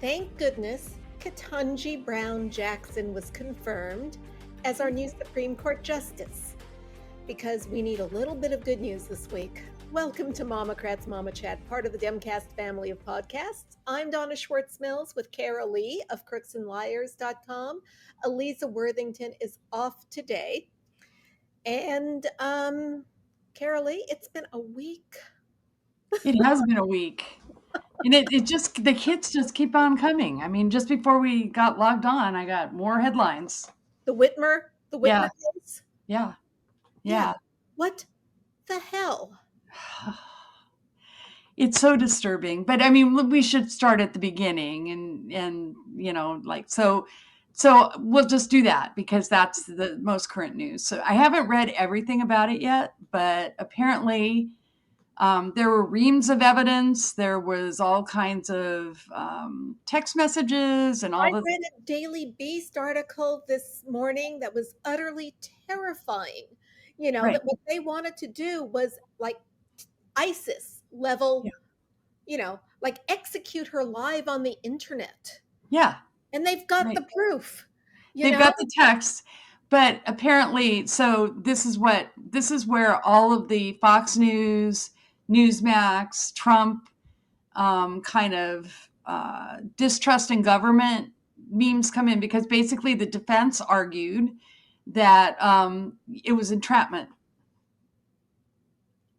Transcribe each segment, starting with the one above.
Thank goodness Ketanji Brown Jackson was confirmed as our new Supreme Court Justice, because we need a little bit of good news this week. Welcome to MOMocrats Mama Chat, part of the Demcast family of podcasts. I'm Donna Schwartz Mills with Karoli of crooksandliars.com. Eliza Worthington is off today. And Karoli, it's been a week. It has been a week. And it just, the hits just keep on coming. I mean, just before we got logged on, I got more headlines. The Whitmer case? Yeah. What the hell? It's so disturbing. But I mean, we should start at the beginning and so we'll just do that because that's the most current news. So I haven't read everything about it yet, but apparently there were reams of evidence. There was all kinds of text messages and all. I read a Daily Beast article this morning that was utterly terrifying. Right. That what they wanted to do was like ISIS level, like execute her live on the internet. Yeah. And they've got the proof. They've got the text. But apparently, so this is where all of the Fox News, Newsmax, Trump kind of distrust in government memes come in, because basically the defense argued that it was entrapment.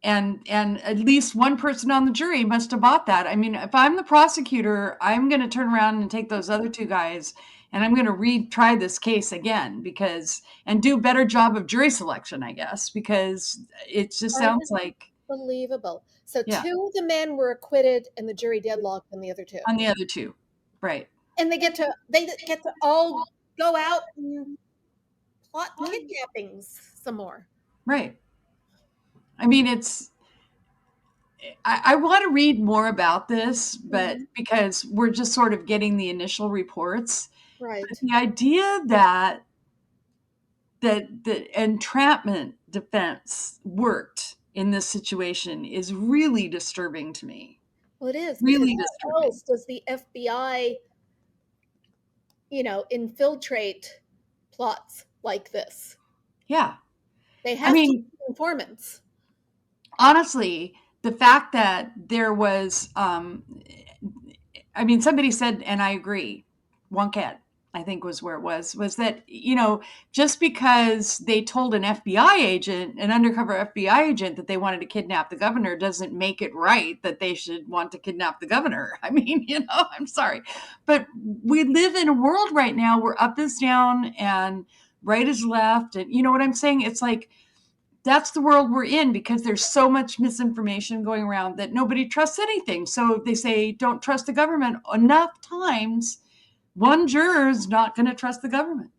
And at least one person on the jury must have bought that. I mean, if I'm the prosecutor, I'm going to turn around and take those other two guys and I'm going to retry this case again and do a better job of jury selection, I guess, because it just sounds like unbelievable. So two of the men were acquitted and the jury deadlocked on the other two. On the other two, right? And they get to all go out and plot kidnappings some more. Right. I mean, I want to read more about this, but because we're just sort of getting the initial reports. Right. But the idea that the entrapment defense worked in this situation is really disturbing to me. Well, it is. Really disturbing. How else does the FBI, infiltrate plots like this? Yeah. They have informants. Honestly, the fact that there was, somebody said, and I agree, Wonkat, I think was where it was that, just because they told an undercover FBI agent that they wanted to kidnap the governor doesn't make it right that they should want to kidnap the governor. I mean, I'm sorry. But we live in a world right now where up is down and right is left. And you know what I'm saying? It's like, that's the world we're in because there's so much misinformation going around that nobody trusts anything. So they say, don't trust the government enough times. One juror is not going to trust the government.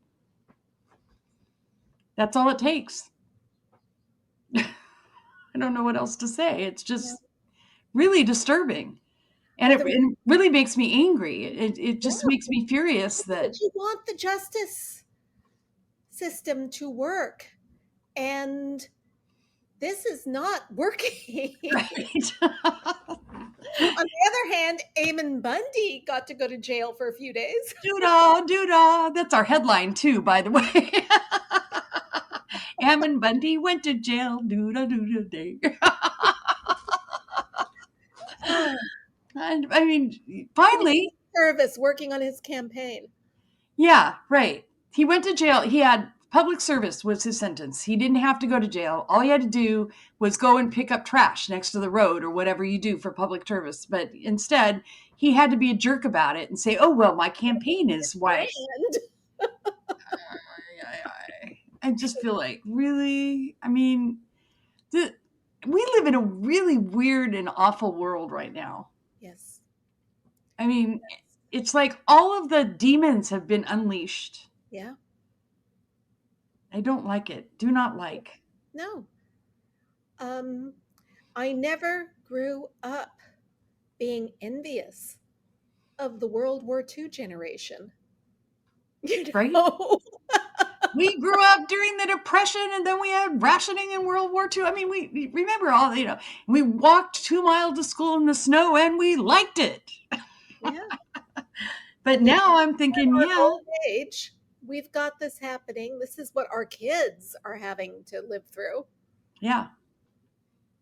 That's all it takes. I don't know what else to say. It's just really disturbing. And it really makes me angry. It just makes me furious that you want the justice system to work. And this is not working. Right. On the other hand, Eamon Bundy got to go to jail for a few days. Doo-dah. That's our headline too, by the way. Eamon Bundy went to jail. Doo-dah-doo-dah-day. And I mean, finally, service working on his campaign. Yeah, right. He went to jail. He had public service was his sentence. He didn't have to go to jail. All he had to do was go and pick up trash next to the road or whatever you do for public service. But instead, he had to be a jerk about it and say, "Oh well, my campaign is white." I just feel like, really? I mean, we live in a really weird and awful world right now. Yes. I mean, it's like all of the demons have been unleashed. Yeah. I don't like it. Do not like. No. I never grew up being envious of the World War II generation. Right? We grew up during the Depression, and then we had rationing in World War II. I mean, we remember all, we walked 2 miles to school in the snow, and we liked it. Yeah. But now I'm thinking, Our yeah, old age, we've got this happening. This is what our kids are having to live through. yeah,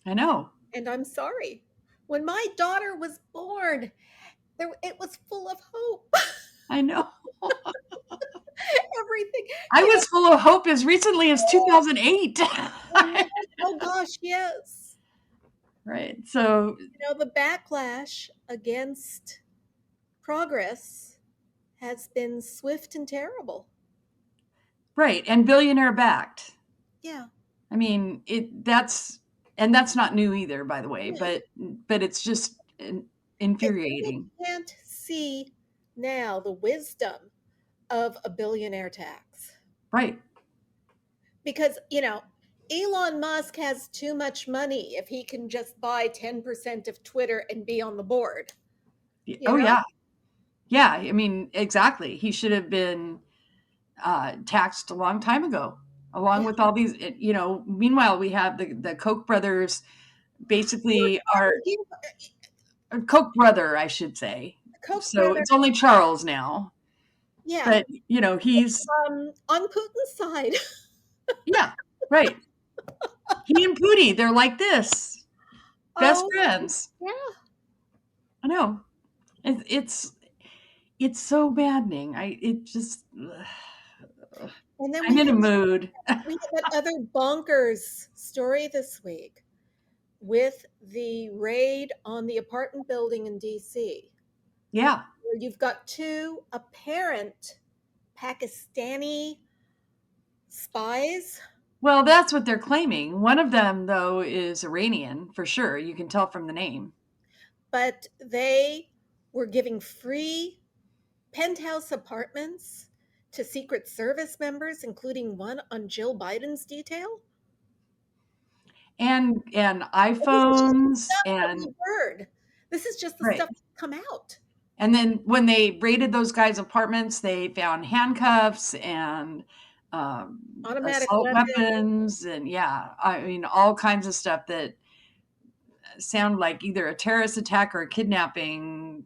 I know. And I'm sorry. When my daughter was born, it was full of hope. I know. Everything, I you know. was full of hope as recently as 2008. Yes, oh gosh, yes. Right. So, The backlash against progress has been swift and terrible. right. And billionaire backed. Yeah. I mean, and that's not new either, by the way, No. but it's just And people infuriating. can't see now the wisdom of a billionaire tax. Right. Because, Elon Musk has too much money if he can just buy 10% of Twitter and be on the board, you Oh, know? yeah. Yeah. I mean, exactly. He should have been taxed a long time ago, along Yeah. with all these, meanwhile, we have the Koch brothers basically are Koch brother, I should say. The Koch So brother, it's only Charles now, yeah, but, he's, on Putin's side. yeah, right. He and Pootie, they're like this, best Oh, friends. yeah. I know. It's so maddening. It just, And then I'm in a mood. we had that other bonkers story this week with the raid on the apartment building in DC, Yeah. where you've got two apparent Pakistani spies, Well, that's what they're claiming. One of them, though, is Iranian for sure. You can tell from the name. but they were giving free penthouse apartments to Secret Service members, including one on Jill Biden's detail. And This is just iPhones stuff that and we've heard. This is just the right. stuff that's come out. And then when they raided those guys' apartments, they found handcuffs and Automatic assault weapons. weapons and yeah, I mean all kinds of stuff that sound like either a terrorist attack or a kidnapping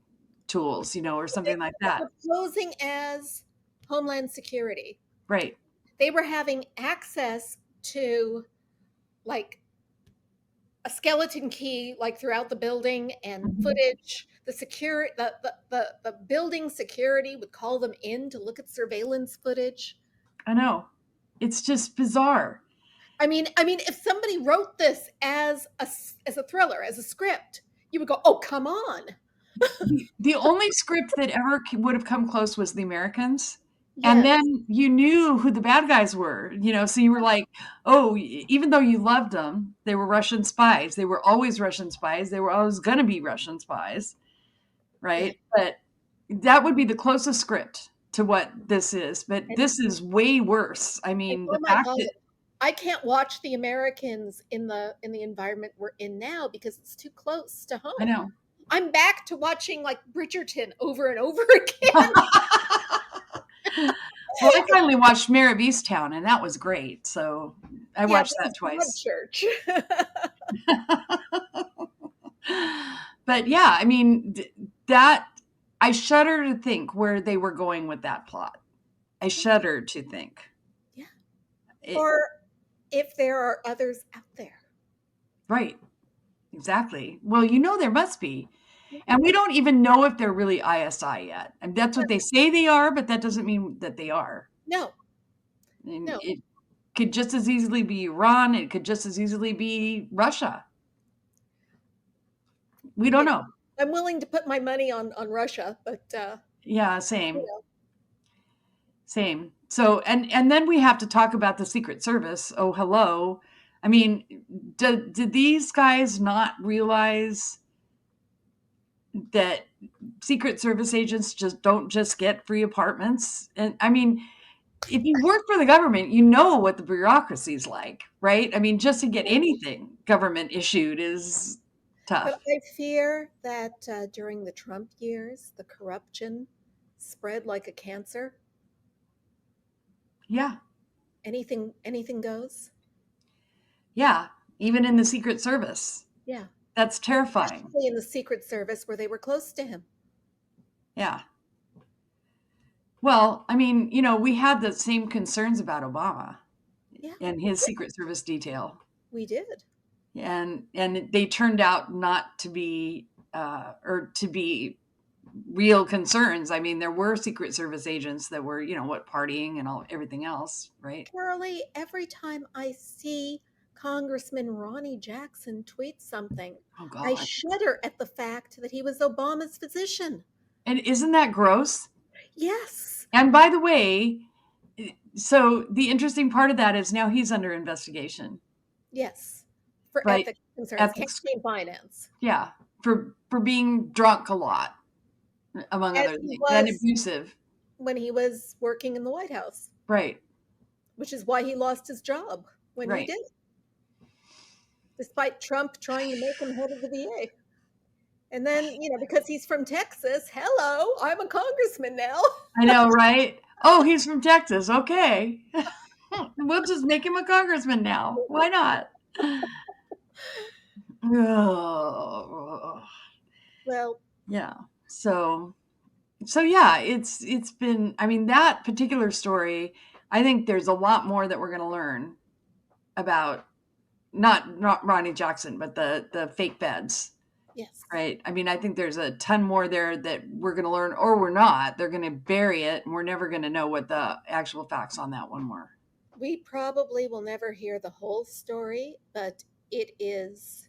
tools, or something like They that. were posing as Homeland Security. Right. They were having access to like a skeleton key like throughout the building and Mhm. footage. The building security would call them in to look at surveillance footage. I know. It's just bizarre. I mean, if somebody wrote this as a thriller, as a script, you would go, "Oh, come on!" The only script that ever would have come close was The Americans. And Yes, then you knew who the bad guys were, so you were like, oh, even though you loved them, they were Russian spies. They were always Russian spies. They were always going to be Russian spies, yeah. right? But that would be the closest script to what this is. But And, this is way worse. I and mean, oh the my fact God, that, I can't watch The Americans in the environment we're in now because it's too close to I home. know. I'm back to watching like Bridgerton over and over again. Well, I finally watched Mayor of Easttown, and that was great. So I Yeah, watched that that was twice. Broadchurch. But yeah, I mean, that I shudder to think where they were going with that plot. I shudder to think. Yeah. It, Or if there are others out there. right, exactly. Well, there must be. And we don't even know if they're really ISI yet. And that's what they say they are, but that doesn't mean that they are. No, And no. it could just as easily be Iran. It could just as easily be Russia. We don't You know, know. I'm willing to put my money on Russia, but Yeah, you same. know, Same. So, and then we have to talk about the Secret Service. Oh, hello. I mean, did these guys not realize that Secret Service agents just don't just get free apartments? And I mean, if you work for the government, you know what the bureaucracy is like, right? I mean, just to get anything government issued is tough. but I fear that during the Trump years, the corruption spread like a cancer. Yeah. Anything goes. Yeah. Even in the Secret Service. Yeah, That's terrifying. especially in the Secret Service where they were close to him. Yeah. Well, I mean, we had the same concerns about Obama Yeah, and his Secret Service detail, we did. and they turned out not to be or to be real concerns. I mean, there were Secret Service agents that were, partying and everything else, right? Karoli, every time I see Congressman Ronnie Jackson tweet something, Oh I God. shudder at the fact that he was Obama's physician. And isn't that gross? Yes, And by the way, so the interesting part of that is now he's under investigation, yes, for right? ethics concerns, Ethics, campaign finance, yeah, for being drunk a lot, among as other he things, and was abusive, when he was working in the White House, right? which is why he lost his job when he Right. did, despite Trump trying to make him head of the VA. And then, because he's from Texas, hello, I'm a congressman now. I know, right? Oh, he's from Texas. Okay. We'll just make him a congressman now. Why not? Oh, Well, yeah. So yeah, it's been, I mean, that particular story, I think there's a lot more that we're going to learn about not Ronnie Jackson, but the fake beds. yes, Right. I mean, I think there's a ton more there that we're going to learn, or we're not. They're going to bury it, and we're never going to know what the actual facts on that one were. we probably will never hear the whole story, but it is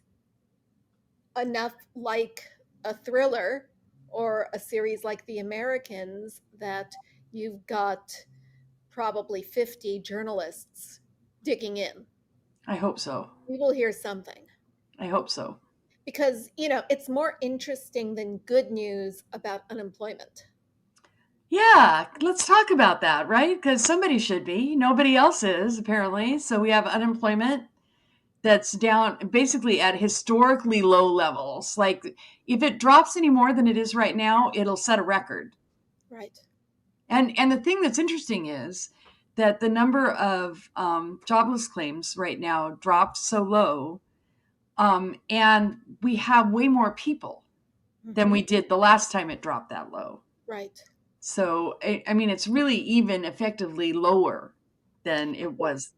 enough like a thriller or a series like The Americans that you've got probably 50 journalists digging in. I hope so. We will hear something I hope so. because, it's more interesting than good news about unemployment. Yeah, let's talk about that, right? Because somebody should be. Nobody else is, apparently. So we have unemployment that's down basically at historically low levels. Like, if it drops any more than it is right now, it'll set a record. Right. And the thing that's interesting is that the number of jobless claims right now dropped so low, and we have way more people than Hmm. we did the last time it dropped that low. Right. So I mean, it's really even effectively lower than it was.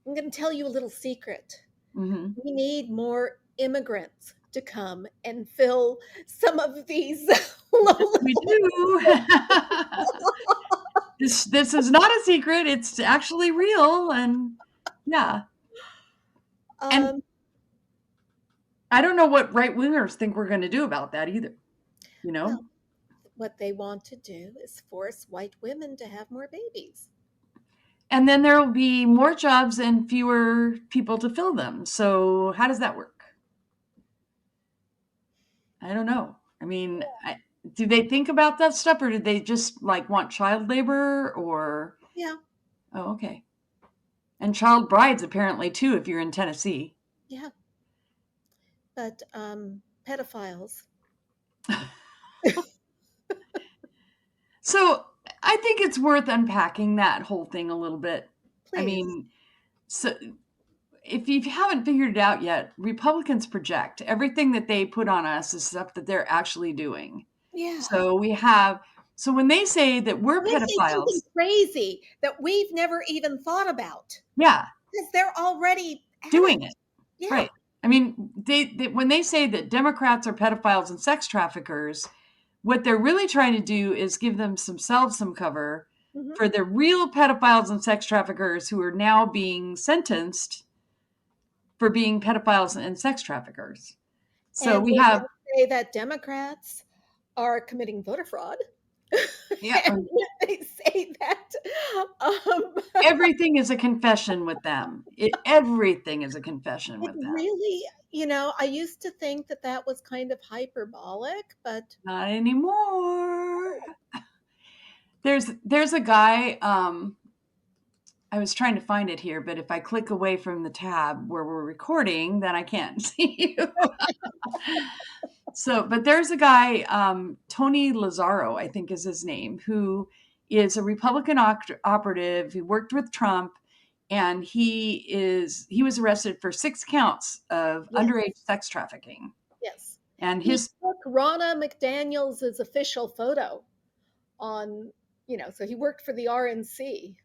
I'm going to tell you a little secret. Hmm. We need more immigrants to come and fill some of these low We do. This is not a secret. It's actually real, and yeah. And um, I don't know what right wingers think we're going to do about that either. You know. well, what they want to do is force white women to have more babies. And then there will be more jobs and fewer people to fill them. So how does that work? I don't know. I mean, do they think about that stuff, or do they just like want child labor? Or Yeah, oh, okay. And child brides apparently too, if you're in Tennessee. yeah. But pedophiles, So I think it's worth unpacking that whole thing a little bit. I please. mean, so if you haven't figured it out yet, Republicans project everything that they put on us is stuff that they're actually doing. Yeah. So so when they say that we're They say something pedophiles, crazy that we've never even thought about yeah, because they're already at doing it. it, Yeah. right. I mean, they when they say that Democrats are pedophiles and sex traffickers, what they're really trying to do is give themselves some cover Hmm. for the real pedophiles and sex traffickers who are now being sentenced for being pedophiles and sex traffickers. So And we when have, they say that Democrats are committing voter fraud, yeah, and when they say that, um, everything is a confession with them. Everything is a confession it with them. really, I used to think that that was kind of hyperbolic, but Not anymore. There's a guy. I was trying to find it here, but if I click away from the tab where we're recording, then I can't see you. So, but there's a guy, Tony Lazzaro, I think is his name, who is a Republican operative. He worked with Trump, and he was arrested for 6 counts of underage yes, sex trafficking. yes. And He his took Ronna McDaniels' official photo on, So he worked for the RNC.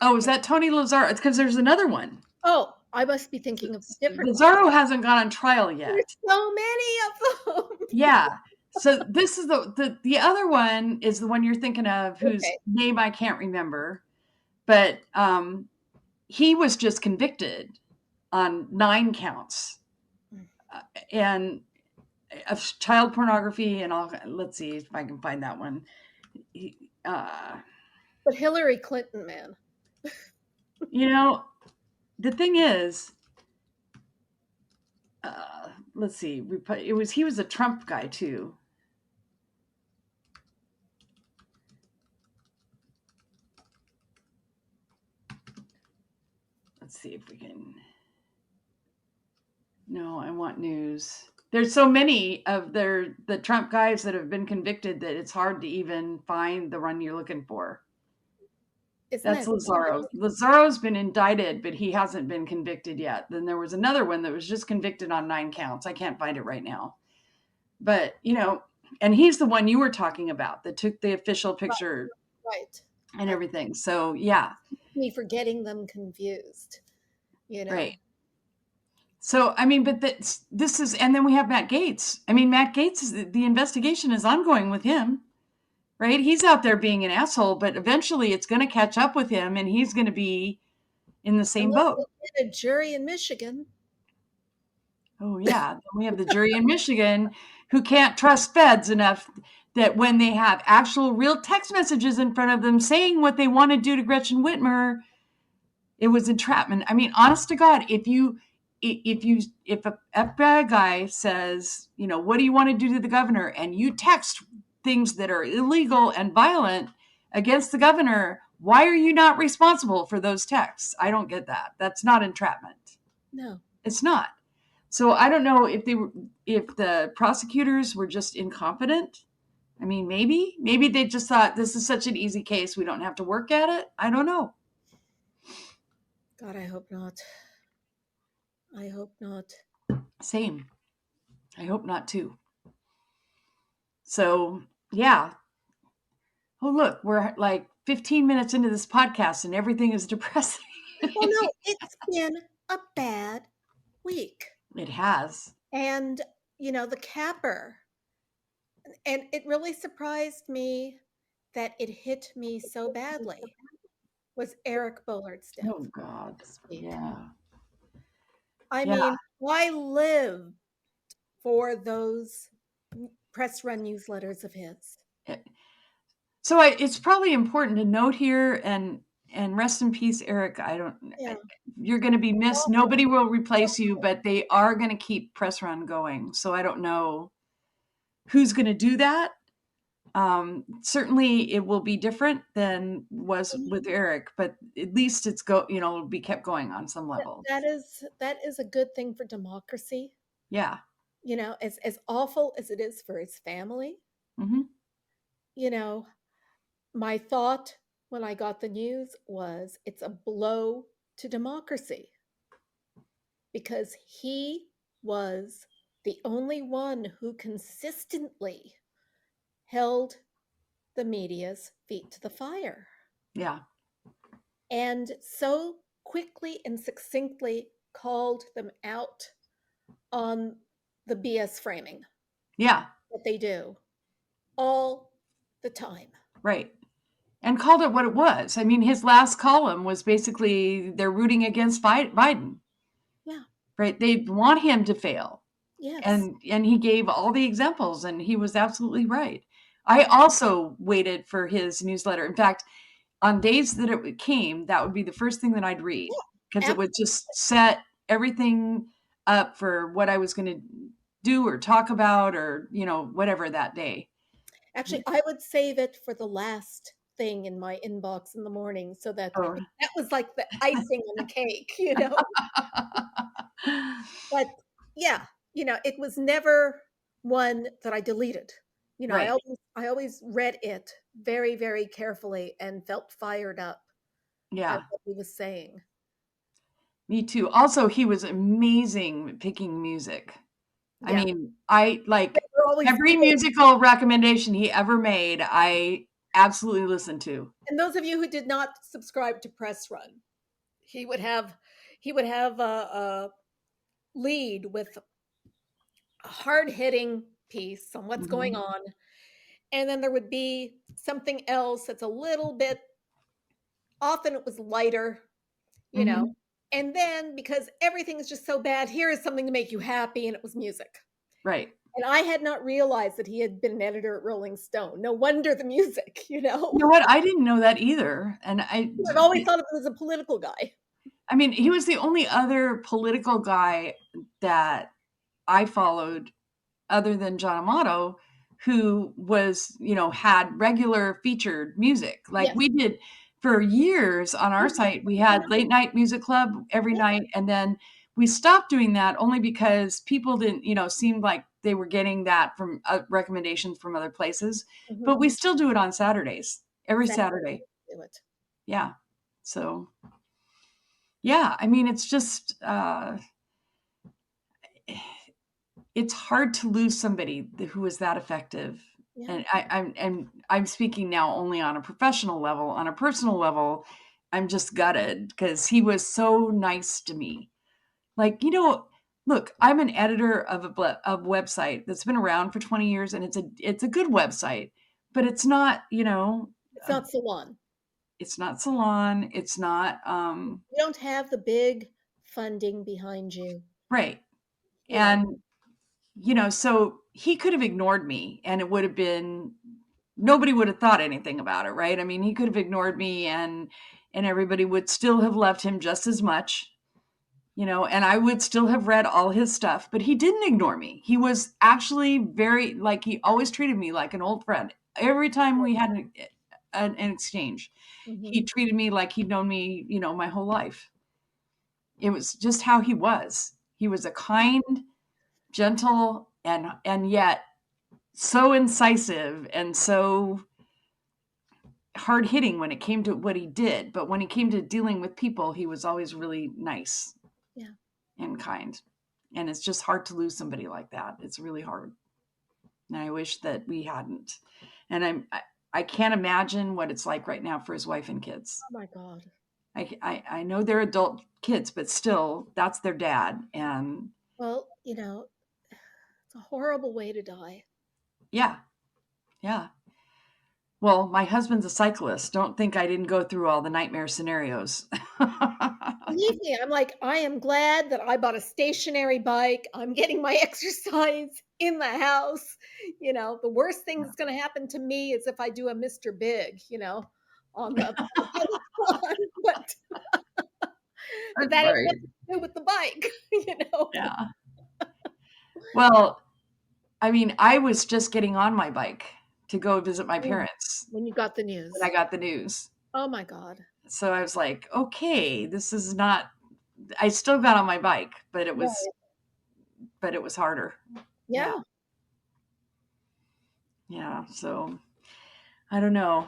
Oh, is that Tony Lazzaro? It's because there's another one. Oh, I must be thinking of different ones. Lazzaro hasn't gone on trial yet. There's so many of them. Yeah. So this is the other one is the one you're thinking of, whose name I can't remember, but he was just convicted on 9 counts and of child pornography and all. Let's see if I can find that one. But Hillary Clinton, man. The thing is, let's see. He was a Trump guy too. Let's see if we can. No, I want news. There's so many of the Trump guys that have been convicted that it's hard to even find the one you're looking for. That's Lazzaro. Lazzaro's been indicted, but he hasn't been convicted yet. Then there was another one that was just convicted on 9 counts. I can't find it right now. But, and he's the one you were talking about that took the official picture. Right. And everything. So, yeah. Me for getting them confused, Right. So, I mean, but this is, and then we have Matt Gaetz. I mean, Matt Gaetz, the investigation is ongoing with him, right? He's out there being an asshole, but eventually it's going to catch up with him and he's going to be in the same boat. A jury in Michigan. Oh, yeah. Then we have the jury in Michigan who can't trust feds enough that when they have actual real text messages in front of them saying what they want to do to Gretchen Whitmer, it was entrapment. I mean, honest to God, if a FBI guy says, what do you want to do to the governor? And you text things that are illegal and violent against the governor, why are you not responsible for those texts? I don't get that. That's not entrapment. No, it's not. So I don't know if the prosecutors were just incompetent. I mean, maybe they just thought this is such an easy case. We don't have to work at it. I don't know. God, I hope not. I hope not. Same. I hope not too. So, yeah. Oh, look, we're like 15 minutes into this podcast and everything is depressing. Well, no, it's been a bad week. It has. And, the capper. And it really surprised me that it hit me so badly was Eric Bollard's death. Oh, God. Yeah. I mean, I lived for those press run newsletters of his. So it's probably important to note here and rest in peace, Eric. You're going to be missed. Nobody will replace you, but they are going to keep press run going. So I don't know who's going to do that. Certainly it will be different than was with Eric, but at least it'll be kept going on some level. That is a good thing for democracy. Yeah. As awful as it is for his family. Mm-hmm. My thought when I got the news was it's a blow to democracy because he was the only one who consistently held the media's feet to the fire. Yeah. And so quickly and succinctly called them out on the BS framing. Yeah. That they do all the time. Right. And called it what it was. I mean, his last column was basically they're rooting against Biden. Yeah. Right. They want him to fail. Yes. And he gave all the examples and he was absolutely right. I also waited for his newsletter. In fact, on days that it came, that would be the first thing that I'd read because it would just set everything up for what I was going to do or talk about or, whatever that day. Actually, I would save it for the last thing in my inbox in the morning so that that was like the icing on the cake, But yeah, it was never one that I deleted. Right. I always read it very, very carefully and felt fired up. Yeah. At what he was saying. Me too. Also, he was amazing picking music. Yeah. I mean, I like every musical recommendation he ever made. I absolutely listen to. And those of you who did not subscribe to Press Run, he would have a lead with a hard-hitting piece on what's going Mhm. on, and then there would be something else that's a little bit, often it was lighter, you know. Mhm. And then because everything is just so bad, here is something to make you happy, and it was music. Right. And I had not realized that he had been an editor at Rolling Stone. No wonder the music, you know. You know what? I didn't know that either, and I've always thought of him as a political guy. I mean, he was the only other political guy that I followed other than John Amato, who was, had regular featured music. Like Yes. we did for years on our site, we I had know. late night music club every Yeah. night. And then we stopped doing that only because people didn't, seemed like they were getting that from recommendations from other places. Mhm. But we still do it on Saturdays, every Exactly. Saturday. Do it. Yeah. So, yeah, I mean, it's just, it's hard to lose somebody who is that effective. Yeah. And I'm speaking now only on a professional level. On a personal level, I'm just gutted because he was so nice to me. Like, look, I'm an editor of of website that's been around for 20 years, and it's a good website, but it's not, It's not Salon. it's not salon, it's not You don't have the big funding behind you, right. you know. And so he could have ignored me and it would have been nobody would have thought anything about it, right? I mean, he could have ignored me and everybody would still have loved him just as much, and I would still have read all his stuff, but he didn't ignore me. He was actually very like he always treated me like an old friend. Every time we had an exchange, he Mhm. treated me like he'd known me, my whole life. It was just how he was. He was a kind, gentle, and yet so incisive and so hard hitting when it came to what he did. But when he came to dealing with people, he was always really nice Yeah. and kind. And it's just hard to lose somebody like that. It's really hard. And I wish that we hadn't. And I can't imagine what it's like right now for his wife and kids. Oh my God. I know they're adult kids, but still, that's their dad. And Well, it's a horrible way to die. yeah, yeah. Well, my husband's a cyclist. Don't think I didn't go through all the nightmare scenarios. Believe me, I'm like, I am glad that I bought a stationary bike. I'm getting my exercise in the house. The worst thing that's going to happen to me is if I do a Mr. Big, on the Peloton. But That's that has right. nothing to do with the bike. Yeah. Well, I mean, I was just getting on my bike to go visit my Mm. parents When you got the when I news. got the news. Oh my God. So I was like, okay, this is not I still got on my bike, Right. but it was harder. Yeah. Yeah. Yeah. So I don't know.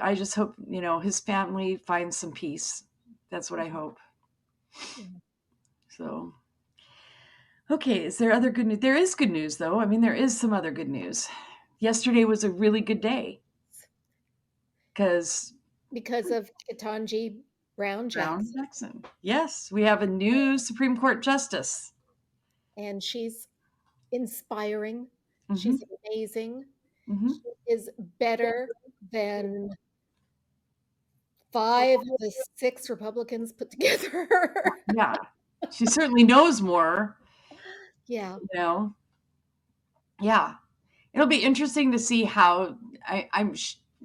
I just hope, his family finds some peace. That's what I hope. Yeah. So okay, is there other good news? There is good news, though. I mean, there is some other good news. Yesterday was a really good day because Because of Ketanji Brown Brown Jackson. Jackson. Yes, we have a new Supreme Court justice. And she's inspiring. Hmm. She's amazing. Hmm. She is better than 5 of the 6 Republicans put together. Yeah, she certainly knows more. Yeah. You know, yeah, it'll be interesting to see how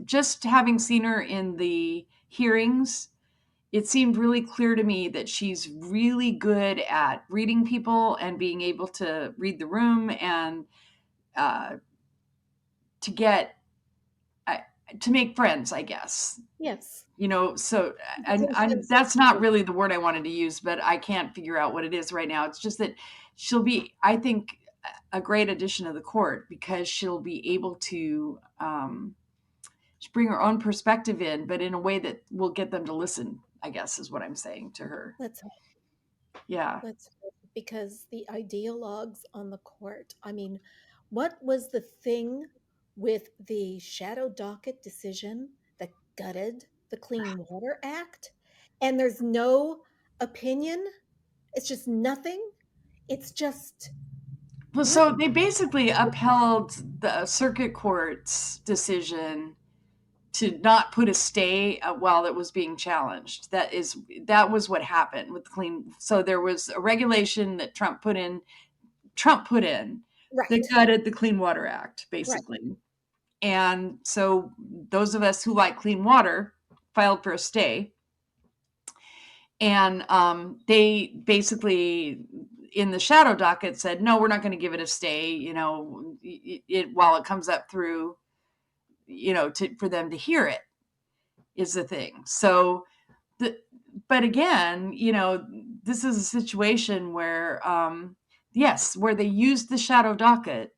just having seen her in the hearings. It seemed really clear to me that she's really good at reading people and being able to read the room and uh, to get uh, to make friends, I guess. Yes. So It's and intense. that's not really the word I wanted to use, but I can't figure out what it is right now. It's just that she'll be, I think, a great addition to the court because she'll be able to bring her own perspective in, but in a way that will get them to listen, I guess is what I'm saying to her. Let's Yeah. let's hope, because the ideologues on the court, I mean, what was the thing with the shadow docket decision that gutted the Clean Water Act, and there's no opinion. It's just nothing. It's just Well, what? so they basically upheld the circuit court's decision to not put a stay while it was being challenged. That was what happened with clean. So there was a regulation that Trump put in. That Right, gutted the Clean Water Act, right, basically. And so those of us who like clean water filed for a stay. And they basically, in the shadow docket, said, no, we're not going to give it a stay, while it comes up through, for them to hear it is the thing. So, but again, this is a situation where, yes, where they used the shadow docket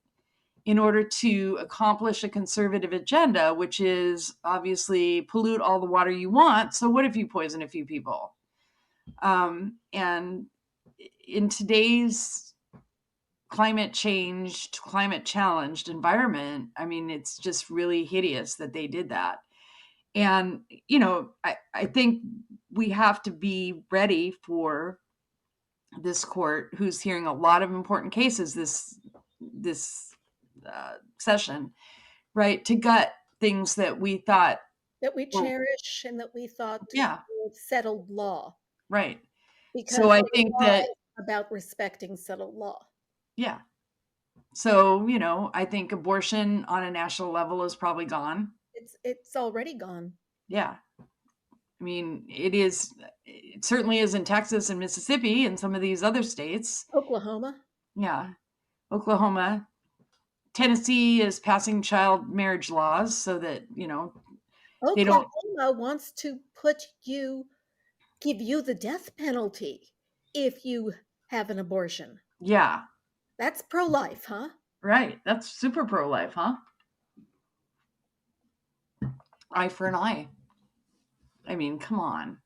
in order to accomplish a conservative agenda, which is obviously pollute all the water you want. So what if you poison a few people? And in today's climate challenged environment, I mean, it's just really hideous that they did that. And, I think we have to be ready for this court, who's hearing a lot of important cases this session, right, to gut things that we thought that we were, cherish and that we thought yeah, were settled law, right. So because I the think law that, is about respecting settled law. yeah. So, I think abortion on a national level is probably gone. It's already gone. Yeah. I mean, it certainly is in Texas and Mississippi and some of these other states. Oklahoma. Yeah. Oklahoma. Tennessee is passing child marriage laws so that, they don't, Oklahoma wants to give you the death penalty if you have an abortion. yeah, That's pro-life, huh? right. That's super pro life, huh? Eye for an eye. I mean, come on.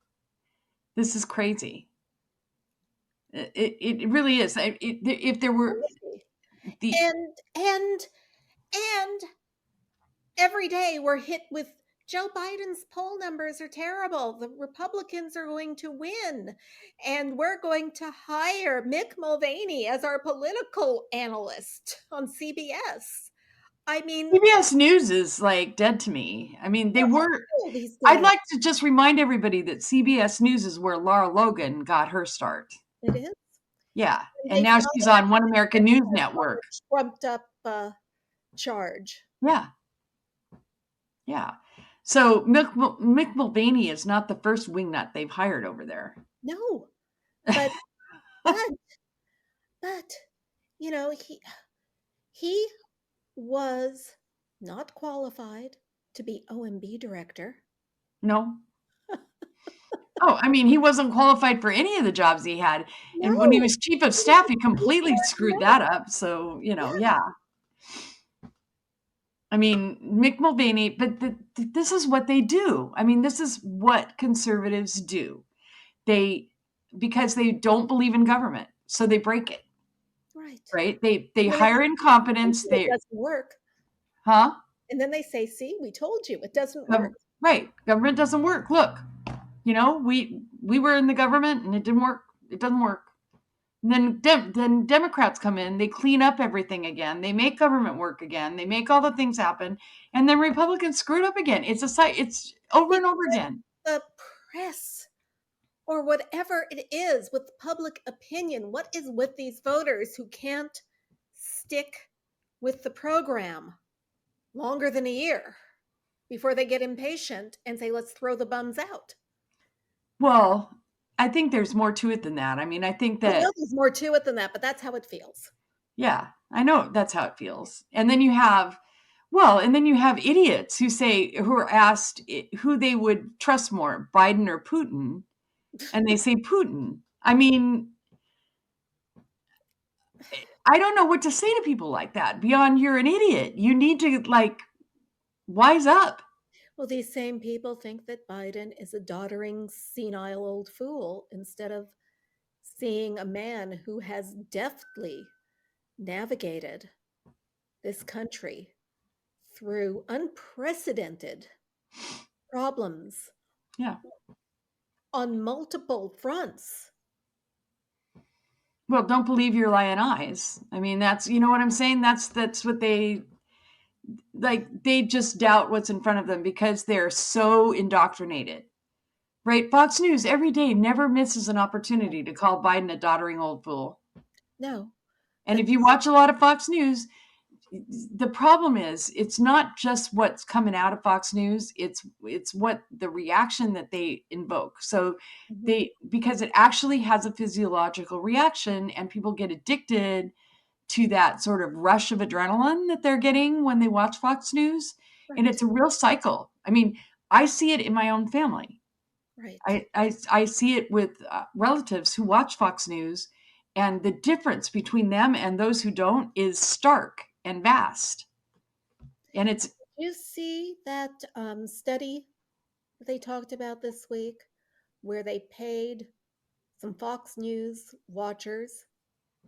This is crazy. It really is. If there were the, And and every day we're hit with Joe Biden's poll numbers are terrible. The Republicans are going to win. And we're going to hire Mick Mulvaney as our political analyst on CBS. I mean, CBS News is like dead to me. I mean, they they're were. awful these I'd days. like to just remind everybody that CBS News is where Laura Logan got her start. It is. Yeah, And and they now she's followed on One American up News on Network. a trumped up charge. Yeah, yeah. So Mick Mulvaney is not the first wingnut they've hired over there. No, but but but he was not qualified to be OMB director. No. Oh, I mean, he wasn't qualified for any of the jobs he had. And when he No, was chief of he was staff, just he completely screwed no. that up. So, Yeah, yeah. I mean, Mick Mulvaney, but this is what they do. I mean, this is what conservatives do. They, because they don't believe in government, so they break it, right. right? They And then they hire told incompetence. you it doesn't work. Huh? And then they say, "See, we told you it doesn't work." Right. Government doesn't work. Look, we were in the government and it didn't work. It doesn't work. And then Democrats come in, they clean up everything again, they make government work again, they make all the things happen, and then Republicans screw it up again. It's over and over Because again. the press or whatever it is with public opinion, what is with these voters who can't stick with the program longer than a year before they get impatient and say, let's throw the bums out? Well, I think there's more to it than that. I mean, I think I know that, there's more to it than that, but that's how it feels. yeah, I know that's how it feels. And then you have idiots who are asked who they would trust more, Biden or Putin, and they say Putin. I mean, I don't know what to say to people like that beyond you're an idiot. You need to wise up. Well, these same people think that Biden is a doddering, senile old fool instead of seeing a man who has deftly navigated this country through unprecedented problems Yeah. on multiple fronts. Well, don't believe your lying eyes. I mean, that's, you know what I'm saying? That's what they like. They just doubt what's in front of them because they're so indoctrinated. Right? Fox News every day never misses an opportunity to call Biden a doddering old fool. No, And if you that's watch a lot of Fox News, the problem is it's not just what's coming out of Fox News, it's what the reaction that they invoke. So mhm, they, because it actually has a physiological reaction and people get addicted to that sort of rush of adrenaline that they're getting when they watch Fox News, and right, it's a real cycle. I mean, I see it in my own family. right. I see it with relatives who watch Fox News, and the difference between them and those who don't is stark and vast. And it's Did you see that study that they talked about this week where they paid some Fox News watchers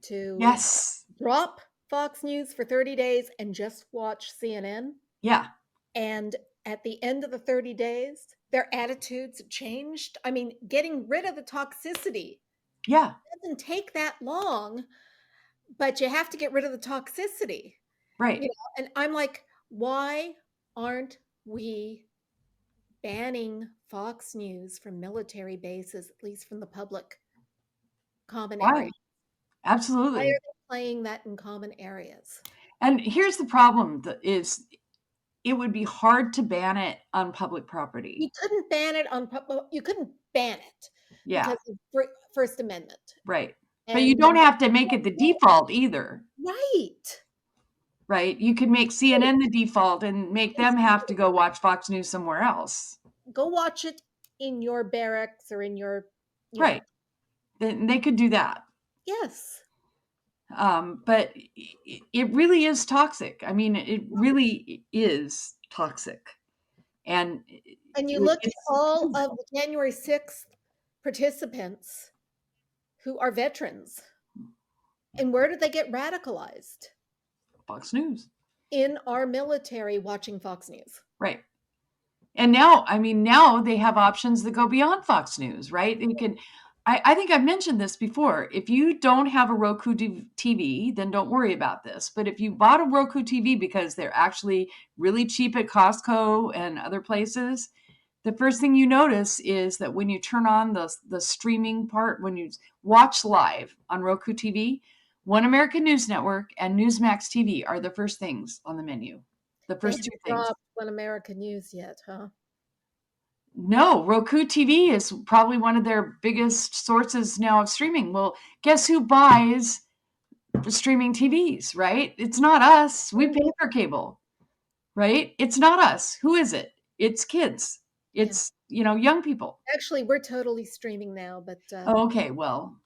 to yes, drop Fox News for 30 days and just watch CNN? yeah, And at the end of the 30 days, their attitudes changed. I mean, getting rid of the toxicity yeah, doesn't take that long, but you have to get rid of the toxicity, right. and I'm like, why aren't we banning Fox News from military bases, at least from the public common Why? area? Why are Absolutely. they playing that in common areas? And here's the problem: is it would be hard to ban it on public You property. couldn't ban it on you couldn't ban it Yeah, because of First Amendment. right. But you And don't have to make it the default either, right. right? You could make Right. CNN the default and make them have to go watch Fox News somewhere else. Go watch it in your barracks or in your, you know, Right. Then they could do that. yes. But it really is toxic. I mean, it really is toxic. And And you look at it's all of the January 6th participants who are veterans. And where did they get radicalized? Fox News. In our military watching Fox News. Right. And now, I mean, now they have options that go beyond Fox News, right? You can, I think I've mentioned this before. If you don't have a Roku TV, then don't worry about this. But if you bought a Roku TV because they're actually really cheap at Costco and other places, the first thing you notice is that when you turn on the streaming part, when you watch live on Roku TV, One American News Network and Newsmax TV are the first things on the menu. The They first two haven't things. dropped One American News yet, huh? No, Roku TV is probably one of their biggest sources now of streaming. Well, guess who buys the streaming TVs, right? It's not us. We pay Mhm. for cable, right? It's not us. Who is it? It's kids. Yeah. It's, young people. Actually, we're totally streaming now, but Oh, okay, well,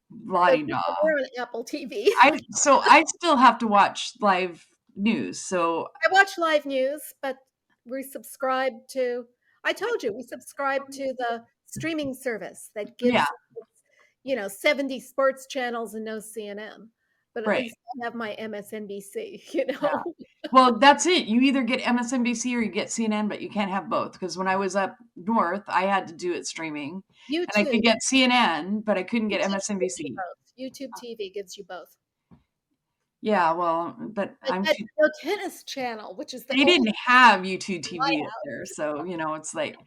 but la-di-da. we're on Apple TV. I still have to watch live news. So I watch live news, but we subscribe to, I told you, we subscribe to the streaming service that yeah, gives, 70 sports channels and no CNN. But at right. least I have my MSNBC, you Yeah. know. Well, that's it. You either get MSNBC or you get CNN, but you can't have both. Because when I was up north, I had to do it streaming, and I YouTube. could get CNN, but I couldn't get YouTube gives you MSNBC. both. YouTube TV gives you both. Yeah, well, but But I'm that too. no tennis channel, which is the They only didn't have YouTube in my TV up house. there, so it's like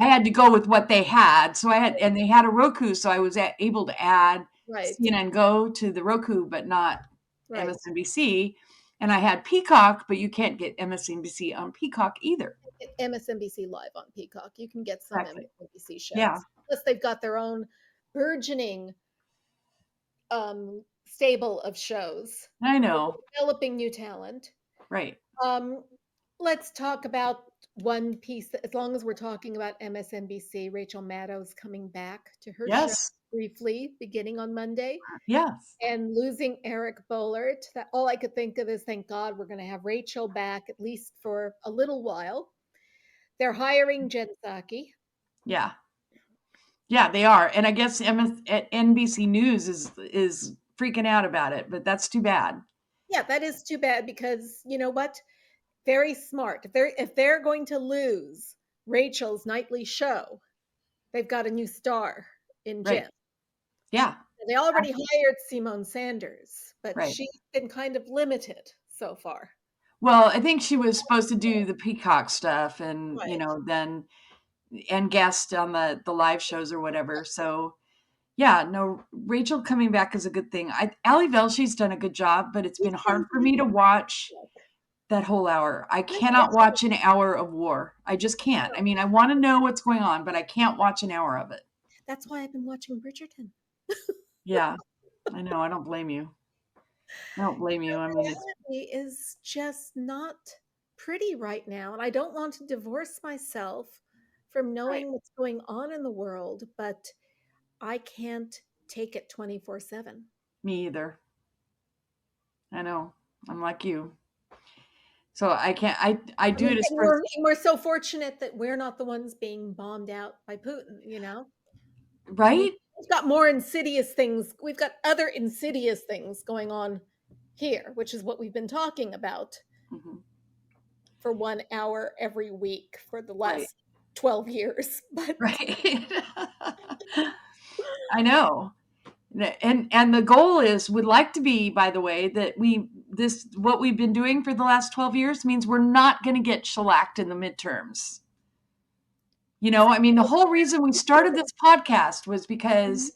I had to go with what they had. So and they had a Roku, so I was able to add Right, CNN Go to the Roku, but not right. MSNBC. And I had Peacock, but you can't get MSNBC on Peacock either. Get MSNBC Live on Peacock. You can get some Exactly. MSNBC Yeah, shows. Plus, they've got their own burgeoning stable of shows. I They're know. developing new talent. Right. Um, let's talk about one piece. As long as we're talking about MSNBC, Rachel Maddow is coming back to her show Yes. briefly, beginning on Monday, Yes. and losing Eric Bollert. That all I could think of is, thank God we're going to have Rachel back at least for a little while. They're hiring Jen Psaki. Yeah. Yeah, they are. And I guess NBC News is freaking out about it, but that's too bad. Yeah, that is too bad because you know what? Very smart. If they're going to lose Rachel's nightly show, they've got a new star in Right. Jim. Yeah. They already hired Simone Sanders, but Right. she's been kind of limited so far. Well, I think she was supposed to do the Peacock stuff and, Right. then and guest on the live shows or whatever. So yeah, no, Rachel coming back is a good thing. Ali Velshie's done a good job, but it's He's been been hard for me to fantastic. watch that whole hour. I I cannot can't. watch an hour of war. I just can't. I mean, I want to know what's going on, but I can't watch an hour of it. That's why I've been watching Bridgerton. Yeah, I know. I don't blame you. I don't blame you. I mean, it's Reality is just not pretty right now, and I don't want to divorce myself from right. knowing what's going on in the world, but I can't take it 24/7. Me either. I know. I'm like you. So I can't. I I do mean, it as and far as we're so fortunate that we're not the ones being bombed out by Putin, you know? I mean, right. we've got more insidious things. We've got other insidious things going on here, which is what we've been talking about Hmm. for 1 hour every week for the Right. last 12 years. But Right. I know. And the goal is would like to be, by the way, that what we've been doing for the last 12 years means we're not going to get shellacked in the midterms. I mean, the whole reason we started this podcast was because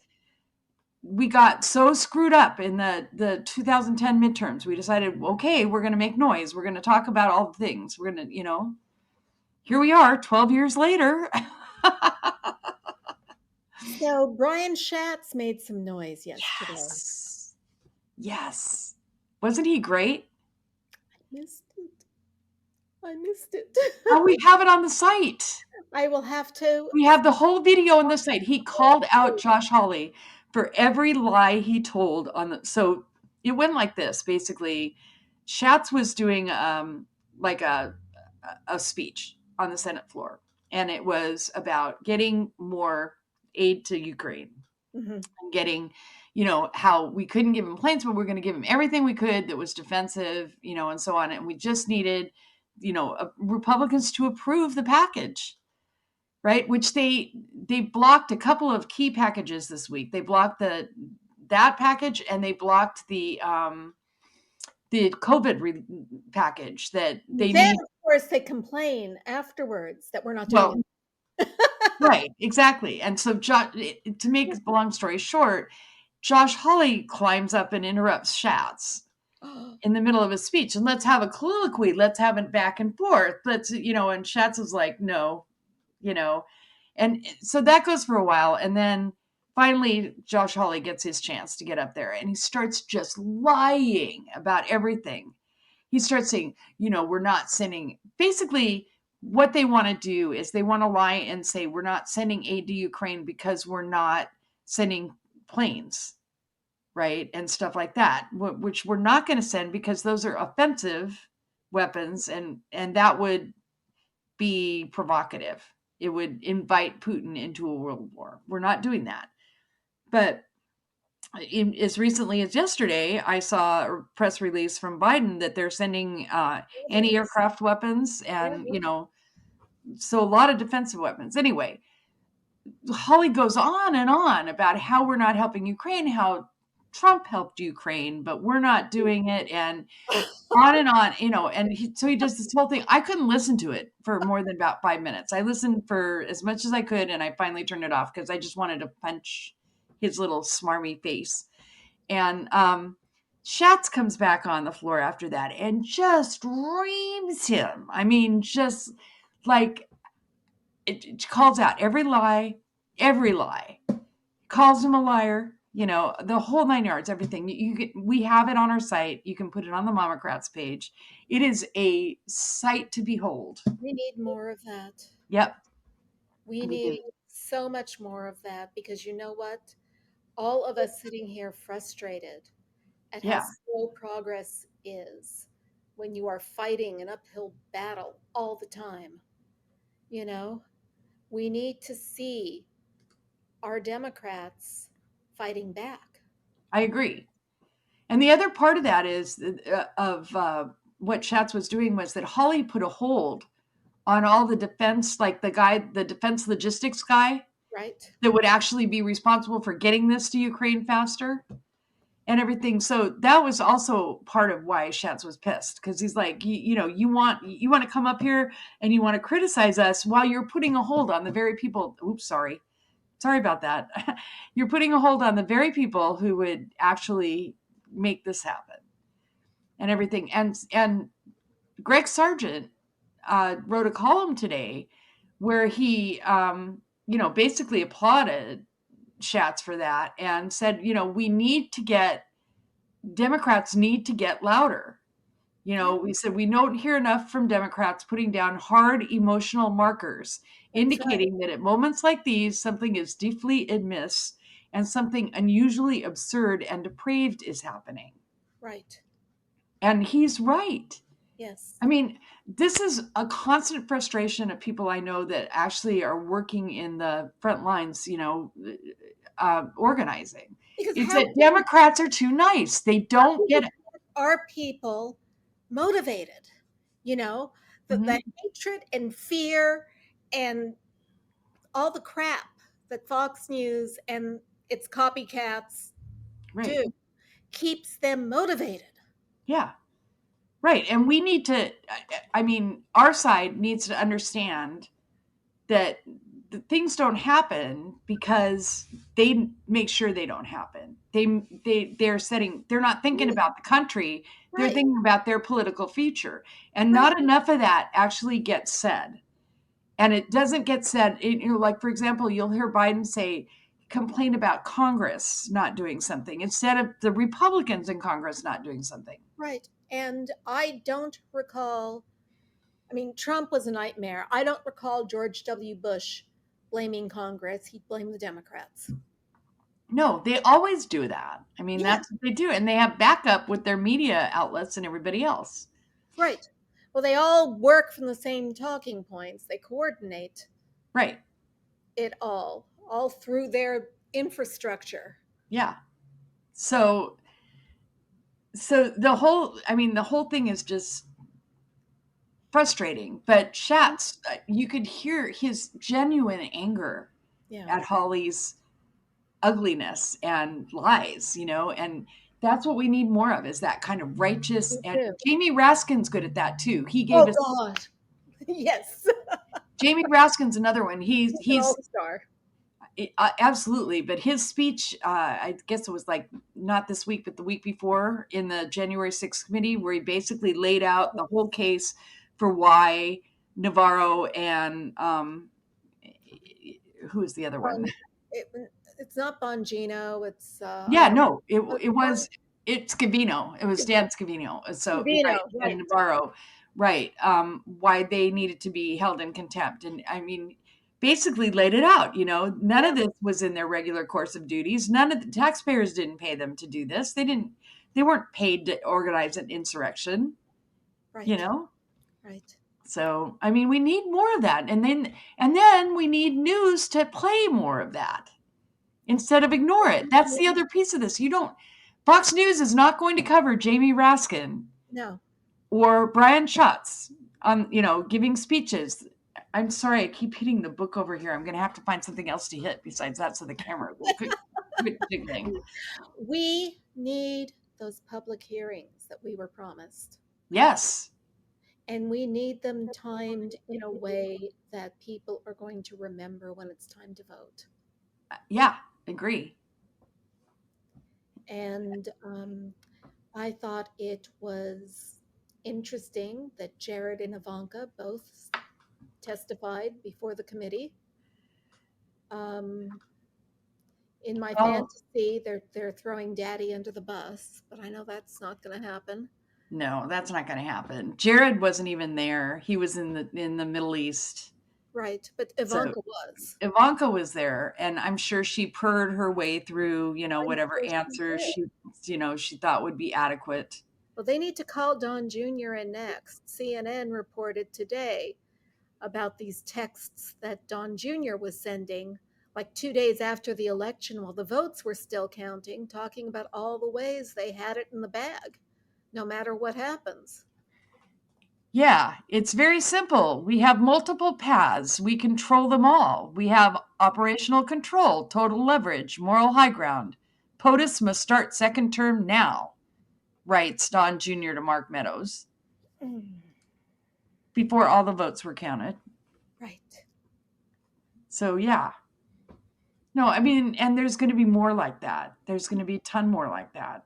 we got so screwed up in the 2010 midterms. We decided, okay, we're going to make noise. We're going to talk about all the things. We're going to, here we are 12 years later. so Brian Schatz made some noise yesterday. Yes. Yes. Wasn't he great? Missed it. I missed it. Oh, we have it on the site. I will have to. We have the whole video on the site. He called out Josh Hawley for every lie he told so it went like this, basically. Schatz was doing like a speech on the Senate floor, and it was about getting more aid to Ukraine Mhm. and getting, how we couldn't give him planes, but we're going to give him everything we could that was defensive, and so on. And we just needed, Republicans to approve the package, right? Which they blocked a couple of key packages this week. They blocked that package, and they blocked the COVID package that they Then, need. of course, they complain afterwards that we're not doing Well, it. right, exactly. And so, to make a long story short, Josh Hawley climbs up and interrupts Schatz in the middle of his speech, and let's have a colloquy. Let's have it back and forth. And Schatz is like, no, you know, and so that goes for a while, and then finally Josh Hawley gets his chance to get up there, and he starts just lying about everything. He starts saying, we're not sending. Basically, what they want to do is they want to lie and say we're not sending aid to Ukraine because we're not sending planes, right, and stuff like that, which we're not going to send because those are offensive weapons, and that would be provocative. It would invite Putin into a world war. We're not doing that. But as recently as yesterday, I saw a press release from Biden that they're sending anti-aircraft weapons and, so a lot of defensive weapons. Anyway, Holly goes on about how we're not helping Ukraine, how Trump helped Ukraine, but we're not doing it. And on, and so he does this whole thing. I couldn't listen to it for more than about 5 minutes. I listened for as much as I could, and I finally turned it off because I just wanted to punch his little smarmy face. And Schatz comes back on the floor after that and just reams him. I mean, just like it calls out every lie, calls him a liar, the whole 9 yards, everything. We have it on our site. You can put it on the MOMocrats page. It is a sight to behold. We need more of that. Yep. We We need do. so much more of that because you know what? All of us sitting here frustrated at how Yeah, slow progress is when you are fighting an uphill battle all the time. You know, we need to see our Democrats fighting back. I agree. And the other part of that is what Schatz was doing was that Holly put a hold on all the defense, like the defense logistics guy Right. that would actually be responsible for getting this to Ukraine faster and everything. So that was also part of why Schatz was pissed, because he's like, you want to come up here and you want to criticize us while you're putting a hold on the very people. Oops, sorry about that. You're putting a hold on the very people who would actually make this happen and everything. And Greg Sargent wrote a column today where he, basically applauded Schatz for that and said, Democrats need to get louder. We said we don't hear enough from Democrats putting down hard emotional markers, indicating that at moments like these, something is deeply amiss and something unusually absurd and depraved is happening. Right. And he's right. Yes. I mean, this is a constant frustration of people I know that actually are working in the front lines, organizing. Because It's how that Democrats are too nice. They don't get our people motivated, that hatred and fear and all the crap that Fox News and its copycats do keeps them motivated. Yeah. Right. And we need to, our side needs to understand that things don't happen because they make sure they don't happen. They're not thinking about the country. They're thinking about their political future. And not enough of that actually gets said. And it doesn't get said, like, for example, you'll hear Biden complain about Congress not doing something instead of the Republicans in Congress not doing something. Right. And I don't recall, Trump was a nightmare. I don't recall George W. Bush blaming Congress. He blamed the Democrats. No, they always do that. That's what they do. And they have backup with their media outlets and everybody else. Right. Well, they all work from the same talking points. They coordinate. Right. It all through their infrastructure. Yeah. So the whole thing is just frustrating. But Schatz, you could hear his genuine anger at Holly's ugliness and lies, and that's what we need more of, is that kind of righteous. And Jamie Raskin's good at that too. He gave us God. Yes. Jamie Raskin's another one. He's an all-star. Absolutely. But his speech, I guess it was like not this week, but the week before, in the January 6th committee, where he basically laid out the whole case for why Navarro and who is the other one? It's not Bongino. It's it's Scavino. It was Dan Scavino. So Scavino, and Navarro, right? Why they needed to be held in contempt, and basically laid it out. None of this was in their regular course of duties. None of the taxpayers didn't pay them to do this. They weren't paid to organize an insurrection. Right. Right. So, we need more of that. And then we need news to play more of that instead of ignore it. That's the other piece of this. Fox News is not going to cover Jamie Raskin. No. Or Brian Schwartz on, giving speeches. I'm sorry, I keep hitting the book over here. I'm going to have to find something else to hit besides that so the camera will quit jiggling. We need those public hearings that we were promised. Yes. And we need them timed in a way that people are going to remember when it's time to vote. Yeah, agree. And I thought it was interesting that Jared and Ivanka both testified before the committee. In my fantasy, they're throwing Daddy under the bus, but I know that's not going to happen. No, that's not going to happen. Jared wasn't even there. He was in the Middle East. Right, but Ivanka was. Ivanka was there, and I'm sure she purred her way through, whatever answers she thought would be adequate. Well, they need to call Don Jr. in next. CNN reported today about these texts that Don Jr. was sending like 2 days after the election while the votes were still counting, talking about all the ways they had it in the bag, no matter what happens. Yeah, it's very simple. We have multiple paths. We control them all. We have operational control, total leverage, moral high ground. POTUS must start second term now, writes Don Jr. to Mark Meadows before all the votes were counted. Right. So, yeah. No, I mean, and there's going to be more like that. There's going to be a ton more like that.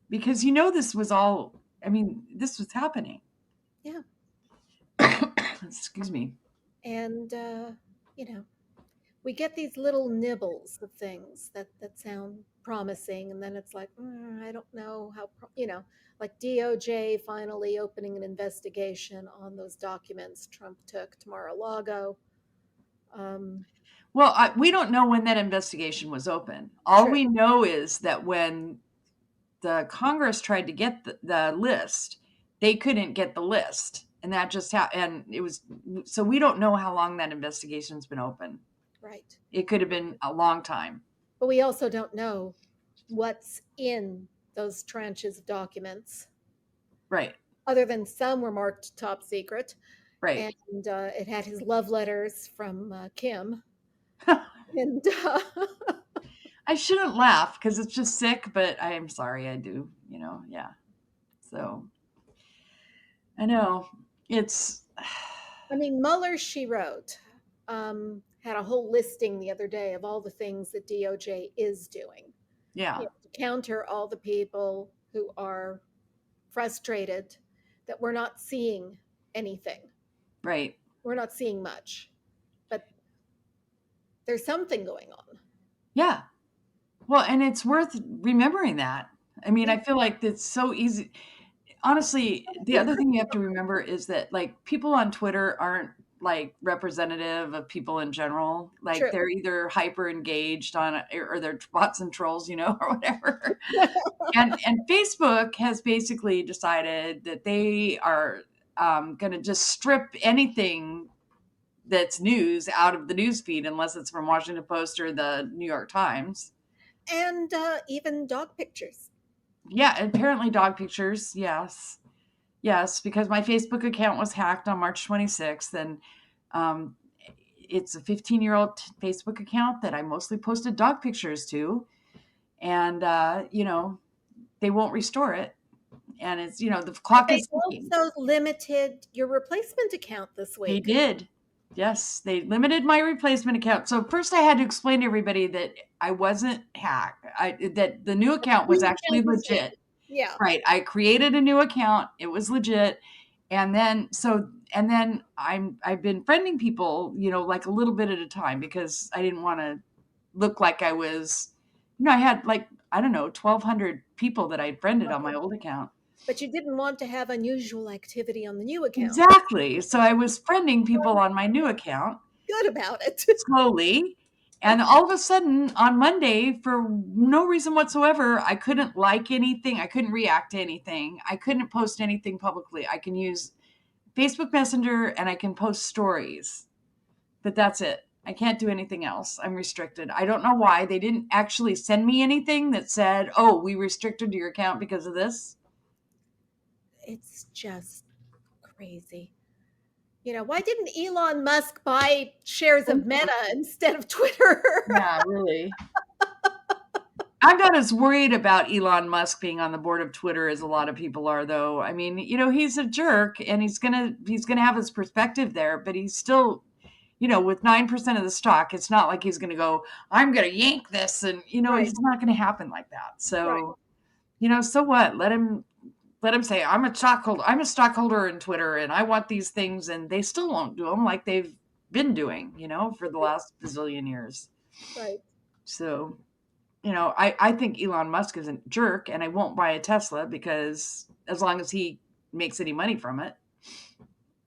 Because this was all, I mean, this was happening. Yeah. Excuse me. And, we get these little nibbles of things that sound promising, and then it's like, I don't know how, like DOJ finally opening an investigation on those documents Trump took to Mar-a-Lago. Well, we don't know when that investigation was open. All True. we know is that when the Congress tried to get the list, they couldn't get the list. And that just happened. And it was, so we don't know how long that investigation's been open. Right. It could have been a long time. But we also don't know what's in those tranches of documents. Right. Other than some were marked top secret. Right. And it had his love letters from Kim. And I shouldn't laugh because it's just sick, but I'm sorry, I do, yeah. So I know it's. I mean, Mueller, she wrote, had a whole listing the other day of all the things that DOJ is doing. Yeah. To counter all the people who are frustrated that we're not seeing anything. Right. We're not seeing much, but there's something going on. Yeah. Well, and it's worth remembering that. I mean, Yeah. I feel like it's so easy. Honestly, the other thing you have to remember is that like people on Twitter aren't like representative of people in general. Like True. they're either hyper engaged on or they're bots and trolls, or whatever. and Facebook has basically decided that they are going to just strip anything that's news out of the news feed unless it's from Washington Post or the New York Times. And even dog pictures. Yeah, apparently dog pictures. Yes. Yes, because my Facebook account was hacked on March 26th, and it's a 15-year-old Facebook account that I mostly posted dog pictures to, and they won't restore it, and it's the clock They is ticking. also limited your replacement account this They week. did. Yes, they limited my replacement account. So first I had to explain to everybody that I wasn't hacked. That the new account was actually legit. Yeah. Right. I created a new account. It was legit. And then I've been friending people, like a little bit at a time because I didn't want to look like I was, I had like, I don't know, 1,200 people that I'd friended on my old account. But you didn't want to have unusual activity on the new account. Exactly. So I was friending people on my new account. Good about it. Slowly. And all of a sudden on Monday, for no reason whatsoever, I couldn't like anything. I couldn't react to anything. I couldn't post anything publicly. I can use Facebook Messenger and I can post stories, but that's it. I can't do anything else. I'm restricted. I don't know why. They didn't actually send me anything that said, oh, we restricted your account because of this. It's just crazy. Why didn't Elon Musk buy shares of Meta instead of Twitter? Yeah, really. I'm not as worried about Elon Musk being on the board of Twitter as a lot of people are, though. I mean, he's a jerk and he's gonna have his perspective there, but he's still, with 9% of the stock, it's not like he's gonna go, I'm gonna yank this, and Right. it's not gonna happen like that. So, Right. So what? Let him say I'm a stockholder in Twitter, and I want these things, and they still won't do them like they've been doing, for the last bazillion years. Right. So. I think Elon Musk is a jerk and I won't buy a Tesla because as long as he makes any money from it.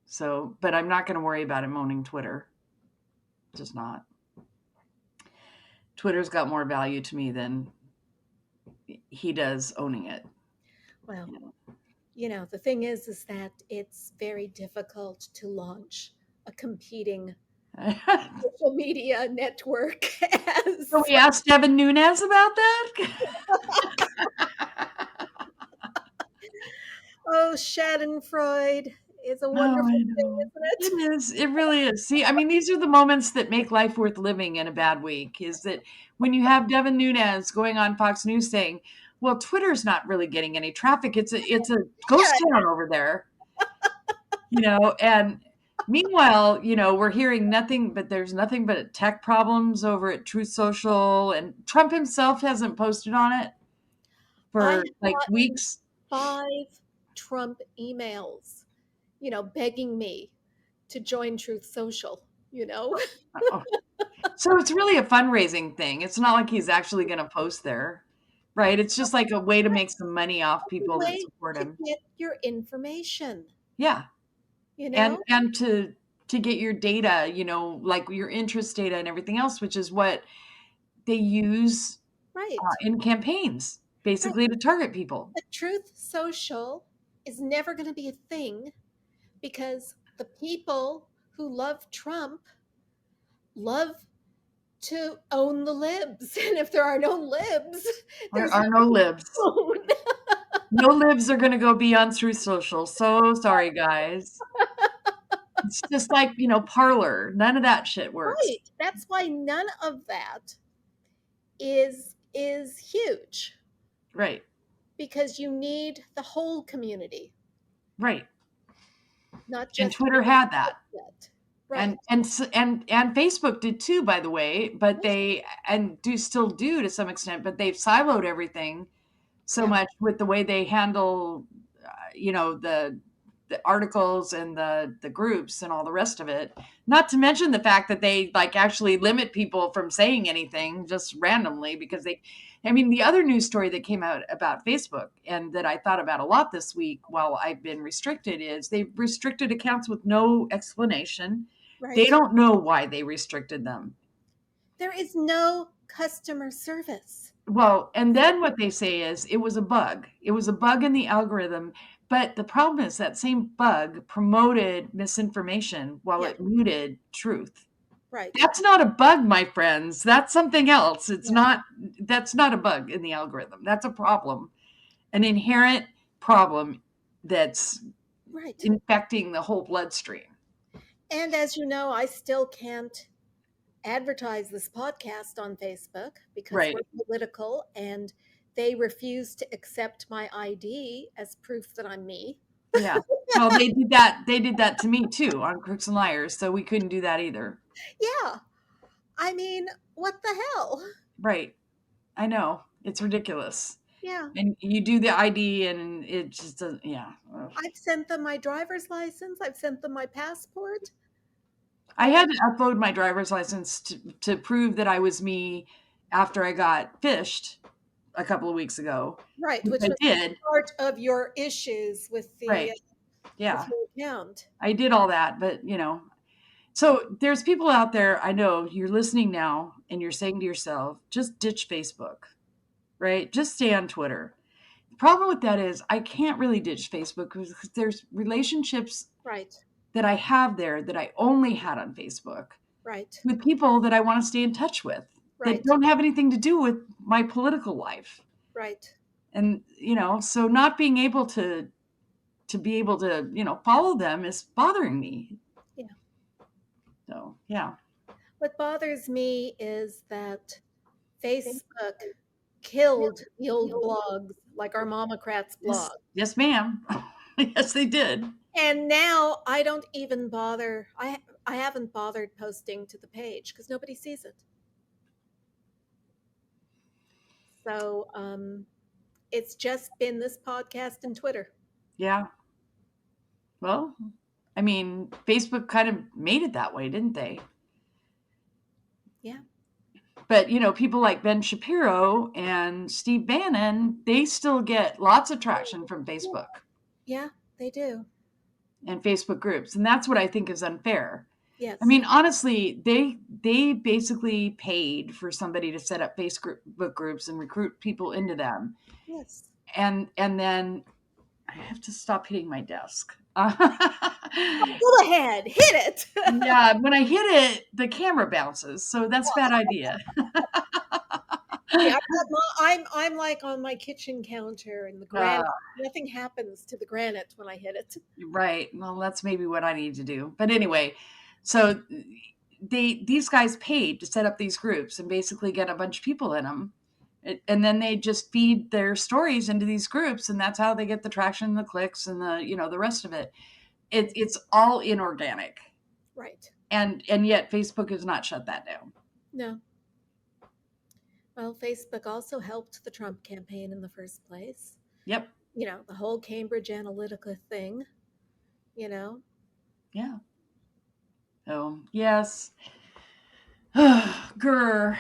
So, but I'm not going to worry about him owning Twitter. Just not. Twitter's got more value to me than he does owning it. Well, the thing is that it's very difficult to launch a competing social media network. So we asked Devin Nunes about that. Oh, Schadenfreude. is a Oh, wonderful I thing, know. isn't it? It is. It really is. See, I mean, these are the moments that make life worth living in a bad week, is that when you have Devin Nunes going on Fox News saying, well, Twitter's not really getting any traffic. It's a ghost Yeah, town over there, and meanwhile, we're hearing nothing, but there's nothing but tech problems over at Truth Social, and Trump himself hasn't posted on it I for have like gotten weeks. 5 Trump emails, begging me to join Truth Social, you know? Oh. So it's really a fundraising thing. It's not like he's actually going to post there, right? It's just like a way to make some money off It's a people that way support to him. get your information, Yeah. you And know? and to get your data, like your interest data and everything else, which is what they use Right, in campaigns, right. basically to target people. But Truth Social is never going to be a thing because the people who love Trump love to own the libs. And if there are no libs, There there's are no nothing libs. to own. No libs are going to go beyond Truth Social. So sorry, guys. It's just like, Parlor. None of that shit works. Right. That's why none of that is huge Right. because you need the whole community, Right. not And just Twitter one had that. subset. And Right. and Facebook did too, by the way, but Yes. they and do still do to some extent, but they've siloed everything so Yeah. much with the way they handle, the articles and the groups and all the rest of it. Not to mention the fact that they like actually limit people from saying anything just randomly because I mean, the other news story that came out about Facebook and that I thought about a lot this week while I've been restricted is they've restricted accounts with no explanation. They Right. don't know why they restricted them. There is no customer service. Well, and then what they say is it was a bug. It was a bug in the algorithm. But the problem is that same bug promoted misinformation while Yeah. it muted truth. Right. That's not a bug, my friends. That's something else. Yeah. That's not a bug in the algorithm. That's a problem, an inherent problem that's Right. infecting the whole bloodstream. And as you know, I still can't advertise this podcast on Facebook because Right. we're political and they refuse to accept my ID as proof that I'm me. Yeah. Well, they did that. They did that to me too on Crooks and Liars, so we couldn't do that either. Yeah. I mean, what the hell? Right. I know. It's ridiculous. Yeah. And you do the ID and it just doesn't, yeah. Ugh. I've sent them my driver's license, I've sent them my passport. I And had to upload my driver's license to prove that I was me after I got fished a couple of weeks ago, right, which which I was did. part of your issues with Right. Yeah. your account. I did all that, but so there's people out there, I know you're listening now and you're saying to yourself, just ditch Facebook, right? Just stay on Twitter. The problem with that is I can't really ditch Facebook because there's relationships Right. that I have there that I only had on Facebook Right. with people that I want to stay in touch with that Right. don't have anything to do with my political life. Right. And, so not being able to be able to, follow them is bothering me. Yeah. So, yeah. What bothers me is that Facebook killed the old blogs like our MOMocrats blog. Yes, ma'am. Yes, they did. And now I don't even bother. I haven't bothered posting to the page because nobody sees it. So it's just been this podcast and Twitter. Yeah. Well, I mean, Facebook kind of made it that way, didn't they? Yeah. But, people like Ben Shapiro and Steve Bannon, they still get lots of traction from Facebook Yeah, they do. and Facebook groups. And that's what I think is unfair. Yes. I mean, honestly, they basically paid for somebody to set up Facebook groups and recruit people into them. Yes. And then I have to stop hitting my desk. Go ahead, hit it. Yeah, when I hit it, the camera bounces, so that's a bad idea. Yeah, I'm like on my kitchen counter and the Uh, granite. Nothing happens to the granite when I hit it. right. Well, that's maybe what I need to do. But anyway, so these guys paid to set up these groups and basically get a bunch of people in them. And then they just feed their stories into these groups, and that's how they get the traction, the clicks, and the rest of it. It's all inorganic, Right. and yet Facebook has not shut that down. No. Well, Facebook also helped the Trump campaign in the first place. Yep. The whole Cambridge Analytica thing, you know. Yeah. Oh yes. Grr.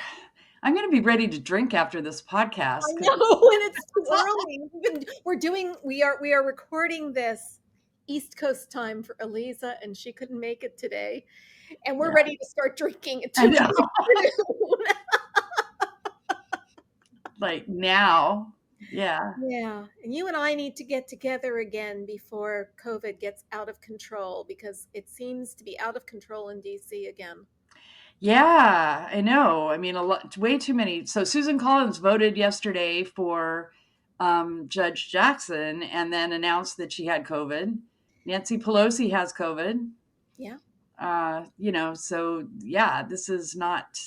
I'm going to be ready to drink after this podcast I because know, and it's too early. We are recording this East Coast time for Eliza, and she couldn't make it today. And we're yeah, ready to start drinking at I 2 in know. the afternoon. Like now, yeah, Yeah, and you and I need to get together again before COVID gets out of control because it seems to be out of control in DC again. yeah, I know. I mean, a lot, way too many. So Susan Collins voted yesterday for Judge Jackson, and then announced that she had COVID. Nancy Pelosi has COVID. Yeah. So yeah, this is not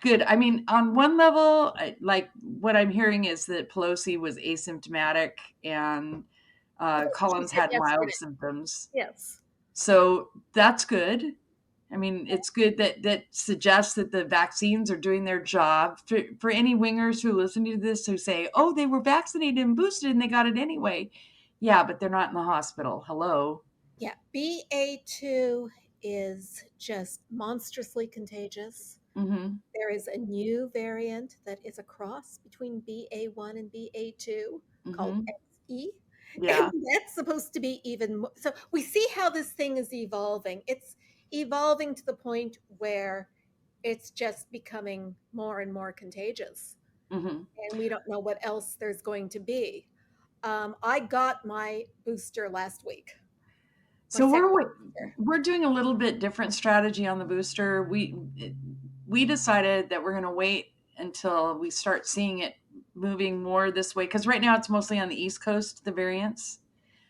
good. I mean, on one level, like what I'm hearing is that Pelosi was asymptomatic and She Collins said had mild yesterday. symptoms. Yes. So that's good. I mean, it's good that suggests that the vaccines are doing their job. For any wingers who listen to this who say, oh, they were vaccinated and boosted and they got it anyway. Yeah, but they're not in the hospital. Hello. Yeah. BA2 is just monstrously contagious. Mm-hmm. There is a new variant that is a cross between BA1 and BA2 called Mm-hmm. XE. Yeah. And that's supposed to be even more. So we see how this thing is evolving. It's evolving to the point where it's just becoming more and more contagious. Mm-hmm. And we don't know what else there's going to be. I got my booster last week, my So second we're booster. we're doing a little bit different strategy on the booster. We decided that we're going to wait until we start seeing it moving more this way because right now it's mostly on the East Coast, the variants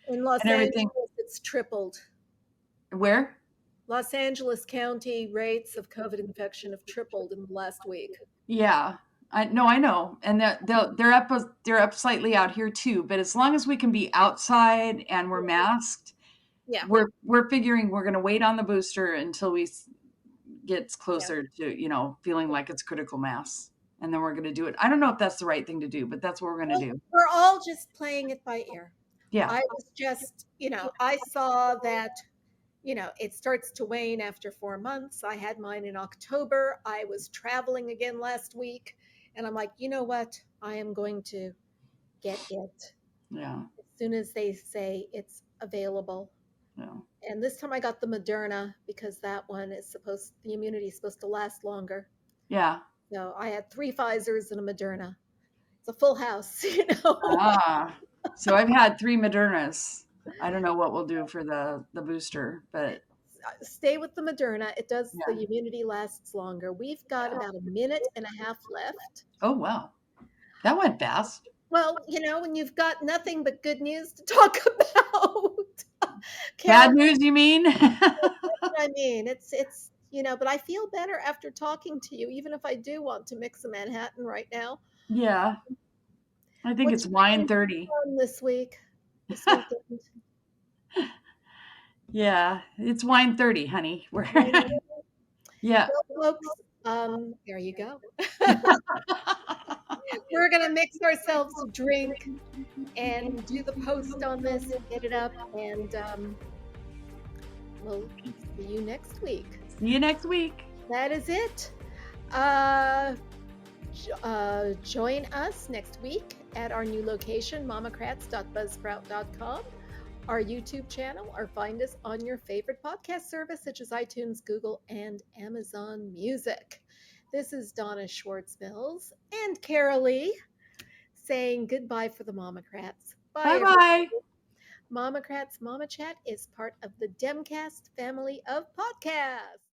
In Los and everything. Angeles, it's tripled. Where? Los Angeles County rates of COVID infection have tripled in the last week. Yeah. I know. And they're up slightly out here too, but as long as we can be outside and we're masked, Yeah, we're figuring we're going to wait on the booster until we gets yeah. closer to, feeling like it's critical mass. And then we're going to do it. I don't know if that's the right thing to do, but that's what we're going to Well, do. we're all just playing it by ear. Yeah. I was just, I saw that, it starts to wane after 4 months. I had mine in October. I was traveling again last week. And I'm like, you know what? I am going to get it Yeah. as soon as they say it's available. Yeah. And this time I got the Moderna because that one the immunity is supposed to last longer. Yeah. So I had 3 Pfizers and a Moderna. It's a full house. Ah. So I've had 3 Modernas. I don't know what we'll do for the booster, but Stay with the Moderna. The yeah. immunity lasts longer. We've got about a minute and a half left. Oh wow. That went fast. Well, when you've got nothing but good news to talk about. Bad Carol, news, you mean? I mean, but I feel better after talking to you, even if I do want to mix a Manhattan right now. Yeah. I think What it's you wine doing 30. this weekend? Yeah, it's wine 30, honey. We're Well, yeah. folks, there you go. We're gonna mix ourselves a drink and do the post on this and get it up, and we'll see you next week. See you next week. That is it. Join us next week at our new location, MOMocrats.buzzsprout.com, our YouTube channel, or find us on your favorite podcast service such as iTunes, Google, and Amazon Music. This is Donna Schwartz Mills and Karoli saying goodbye for the MOMocrats. Bye, Bye-bye. MOMocrats Mama Chat is part of the Demcast family of podcasts.